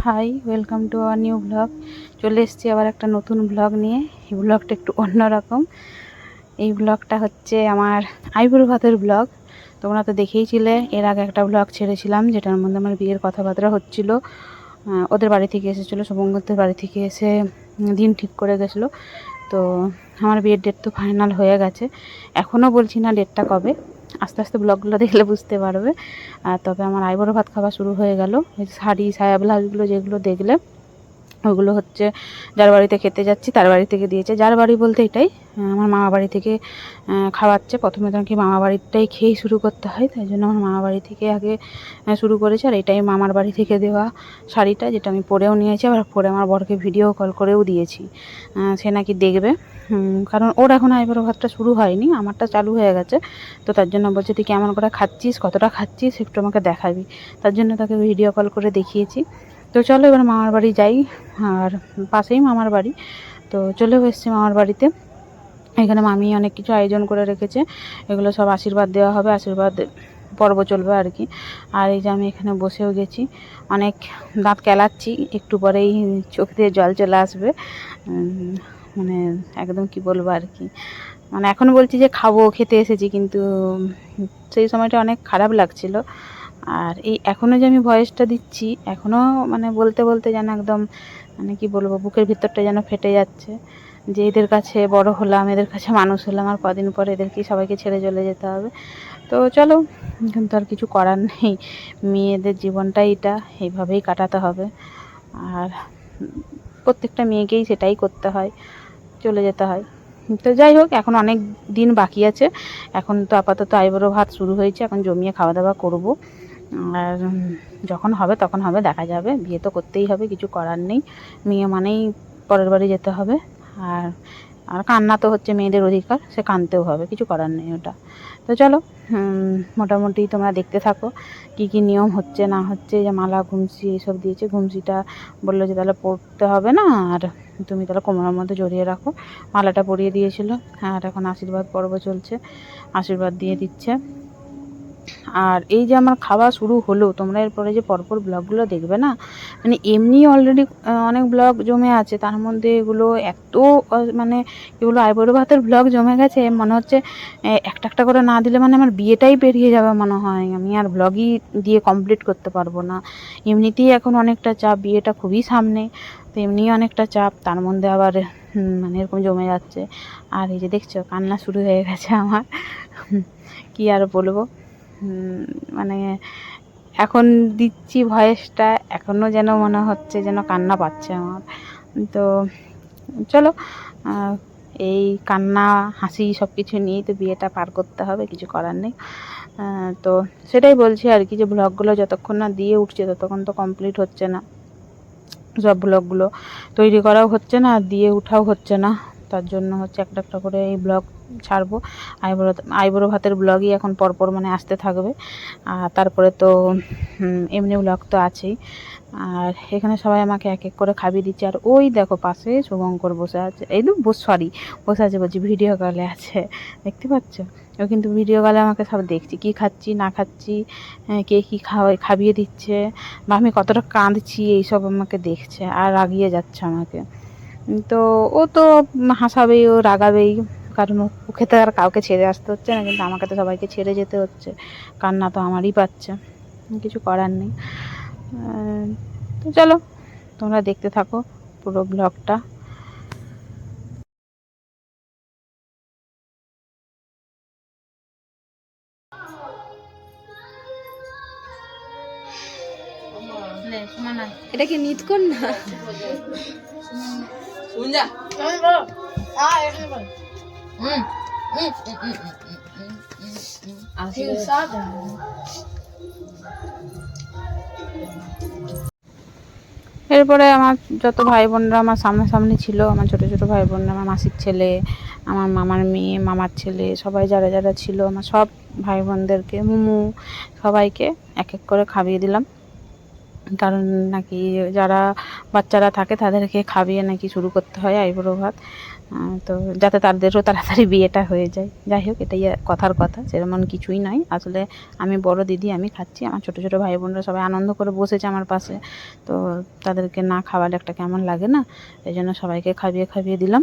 High, welcome to our new blog. চলে এসেছি আবার একটা নতুন ব্লগ নিয়ে। এই ব্লগটা একটু অন্যরকম। এই ব্লগটা হচ্ছে আমার আইবুড়ো ভাতের ব্লগ। তোমরা তো দেখেইছিলে, এর আগে একটা ব্লগ ছেড়েছিলাম যেটার মধ্যে আমার বিয়ের কথাবার্তা হচ্ছিলো। ওদের বাড়ি থেকে এসেছিলো, শুভঙ্করদের বাড়ি থেকে এসে দিন ঠিক করে গেছিলো। তো আমার বিয়ের ডেট তো ফাইনাল হয়ে গেছে, এখনও বলছি না ডেটটা কবে। আস্তে আস্তে ব্লগগুলো দেখলে বুঝতে পারবে। তবে আমার আইবুড়ো ভাত খাওয়া শুরু হয়ে গেল। এই শাড়ি সায়া ব্লাউজগুলো যেগুলো দেখলে, ওগুলো হচ্ছে যার বাড়িতে খেতে যাচ্ছি তার বাড়ি থেকে দিয়েছে। যার বাড়ি বলতে এটাই আমার মামা বাড়ি থেকে খাওয়াচ্ছে। প্রথমে তো কি মামা বাড়িটাই খেয়েই শুরু করতে হয়, তাই জন্য আমার মামা বাড়ি থেকে আগে শুরু করেছে। আর এটাই মামার বাড়ি থেকে দেওয়া শাড়িটা, যেটা আমি পরেও নিয়েছি, আবার পরে আমার বরকে ভিডিও কল করেও দিয়েছি। সে নাকি দেখবে, কারণ ওর এখন আইবুড়ো ভাতটা শুরু হয়নি, আমারটা চালু হয়ে গেছে। তো তার জন্য বলছে তুই কেমন করে খাচ্ছিস, কতটা খাচ্ছিস একটু আমাকে দেখাবি। তার জন্য তাকে ভিডিও কল করে দেখিয়েছি। তো চলো এবার মামার বাড়ি যাই, আর পাশেই মামার বাড়ি। তো চলেও এসেছি মামার বাড়িতে। এখানে মামি অনেক কিছু আয়োজন করে রেখেছে, এগুলো সব আশীর্বাদ দেওয়া হবে, আশীর্বাদ পর্ব চলবে আর কি। আর এই যে আমি এখানে বসেও গেছি, অনেক দাঁত কেলাচ্ছি, একটু পরেই চোখ দিয়ে জল চলে আসবে। মানে একদম কি বলবো আর কি, মানে এখন বলছি যে খাবো, খেতে এসেছি, কিন্তু সেই সময়টা অনেক খারাপ লাগছিল। আর এই এখনও যে আমি ভয়েসটা দিচ্ছি, এখনও মানে বলতে বলতে যেন একদম মানে কি বলবো, বুকের ভিতরটা যেন ফেটে যাচ্ছে। যে এদের কাছে বড় হলাম, এদের কাছে মানুষ হলাম, আর কদিন পরে এদেরকে সবাইকে ছেড়ে চলে যেতে হবে। তো চলো, কিন্তু আর কিছু করার নেই, মেয়েদের জীবনটাই এটা, এইভাবেই কাটাতে হবে। আর প্রত্যেকটা মেয়েকেই সেটাই করতে হয়, চলে যেতে হয়। তো যাই হোক, এখন অনেক দিন বাকি আছে। এখন তো আপাতত আইবুড়ো ভাত শুরু হয়েছে, এখন জমিয়ে খাওয়া দাওয়া করবো। আর যখন হবে তখন হবে, দেখা যাবে। বিয়ে তো করতেই হবে, কিছু করার নেই। মেয়ে মানেই পরের বাড়ি যেতে হবে। আর আর কান্না তো হচ্ছে মেয়েদের অধিকার, সে কাঁদতেও হবে, কিছু করার নেই ওটা। তো চলো, মোটামুটি তোমরা দেখতে থাকো কি কি নিয়ম হচ্ছে না হচ্ছে। যে মালা ঘুমসি এইসব দিয়েছে, ঘুমসিটা বললো যে তাহলে পড়তে হবে না, আর তুমি তাহলে কোমরের মধ্যে জড়িয়ে রাখো। মালাটা পরিয়ে দিয়েছিল। আর এখন আশীর্বাদ পর্ব চলছে, আশীর্বাদ দিয়ে দিচ্ছে। আর এই যে আমার খাওয়া শুরু হলো, তোমরা এরপরে যে পরপর ব্লগগুলো দেখবে না, মানে এমনি অলরেডি অনেক ব্লগ জমে আছে, তার মধ্যে এগুলো এত মানে এগুলো আইবুড়ো ভাতের ব্লগ জমে গেছে, মনে হচ্ছে একটা একটা করে না দিলে মানে আমার বিয়েটাই পেরিয়ে যাবে মনে হয়, আমি আর ব্লগই দিয়ে কমপ্লিট করতে পারবো না। এমনিতেই এখন অনেকটা চাপ, বিয়েটা খুবই সামনে, তো এমনিই অনেকটা চাপ, তার মধ্যে আবার মানে এরকম জমে যাচ্ছে। আর এই যে দেখছো কান্না শুরু হয়ে গেছে আমার, কি আর বলবো। মানে এখন দিচ্ছি ভয়েসটা, এখনও যেন মনে হচ্ছে যেন কান্না পাচ্ছে আমার। তো চলো, এই কান্না হাসি সব কিছু নিয়েই তো বিয়েটা পার করতে হবে, কিছু করার নেই। তো সেটাই বলছি আর কি, যে ব্লগগুলো যতক্ষণ না দিয়ে উঠছে ততক্ষণ তো কমপ্লিট হচ্ছে না, সব ব্লগগুলো তৈরি করাও হচ্ছে না, আর দিয়ে উঠাও হচ্ছে না। তার জন্য হচ্ছে একটা একটা করে এই ব্লগ ছাড়বো। আইবুড়ো ভাতের ব্লগই এখন পরপর মানে আসতে থাকবে। আর তারপরে তো এমনি ব্লগ তো আছেই। আর এখানে সবাই আমাকে এক এক করে খাবিয়ে দিচ্ছে। আর ওই দেখো পাশে শুভঙ্কর বসে আছে, এই তো সরি বসে আছে বলছি, ভিডিও কলে আছে, দেখতে পাচ্ছ? ও কিন্তু ভিডিও কলে আমাকে সব দেখছি, কি খাচ্ছি না খাচ্ছি, কে কী খাবিয়ে দিচ্ছে, বা আমি কতটা কাঁদছি, এইসব আমাকে দেখছে আর রাগিয়ে যাচ্ছে আমাকে। তো ও তো হাসাবেই, ও রাগাবেই, কারণ ওকে তো আর কাউকে ছেড়ে আসতে হচ্ছে না, কিন্তু আমাকে তো সবাইকে ছেড়ে যেতে হচ্ছে, কান্না তো আমারই পাচ্ছে, কিছু করার নেই। তো চলো, তোমরা দেখতে থাকো পুরো ব্লগটা। এটা কি নিত কর না এরপরে আমার যত ভাই বোনরা আমার সামনাসামনি ছিল, আমার ছোটো ছোটো ভাই বোনরা, আমার মাসির ছেলে, আমার মামার মেয়ে, মামার ছেলে, সবাই যারা যারা ছিল, আমার সব ভাই বোনদেরকে, মুমু, সবাইকে এক এক করে খাইয়ে দিলাম। কারণ নাকি যারা বাচ্চারা থাকে তাদেরকে খাইয়ে নাকি শুরু করতে হয় আইবুড়ো ভাত, তো যাতে তাদেরও তাড়াতাড়ি বিয়েটা হয়ে যায়। যাই হোক, এটাই কথার কথা, সেরকম কিছুই নয়। আসলে আমি বড় দিদি, আমি খাচ্ছি, আমার ছোটো ছোটো ভাই বোনরা সবাই আনন্দ করে বসেছে আমার পাশে, তো তাদেরকে না খাওয়ালে একটা কেমন লাগে না, এই জন্য সবাইকে খাইয়ে দিলাম।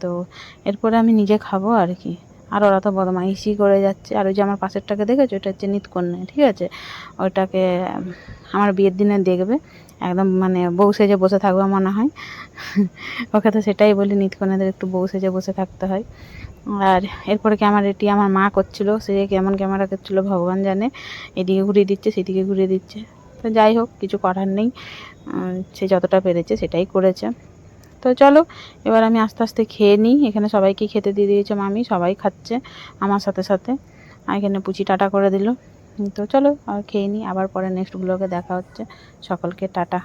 তো এরপরে আমি নিজে খাবো আর কি। আর ওরা তো বদমাইশি করে যাচ্ছে। আর ওই যে আমার পাশেরটাকে দেখেছো, ওটা হচ্ছে নিতকন্যা, ঠিক আছে? ওইটাকে আমার বিয়ের দিনে দেখবে একদম মানে বউ সেজে বসে থাকবে মনে হয়। ওকে তো সেটাই বলি, নিতকন্যাদের একটু বউ সেজে বসে থাকতে হয়। আর এরপরে ক্যামেরাটি আমার মা করছিল, সে কেমন ক্যামেরা করছিল ভগবান জানে, এদিকে ঘুরিয়ে দিচ্ছে সেদিকে ঘুরিয়ে দিচ্ছে। তো যাই হোক, কিছু করার নেই, সে যতটা পেরেছে সেটাই করেছে। তো চলো এবার আমি আস্তে আস্তে খেয়ে নিই। এখানে সবাইকে খেতে দিয়ে দিয়েছে মামি, সবাই খাচ্ছে আমার সাথে সাথে। আর এখানে পুচি টাটা করে দিল। তো চলো আর খেয়ে নিই, আবার পরে নেক্সট ব্লগে দেখা হচ্ছে। সকলকে টাটা।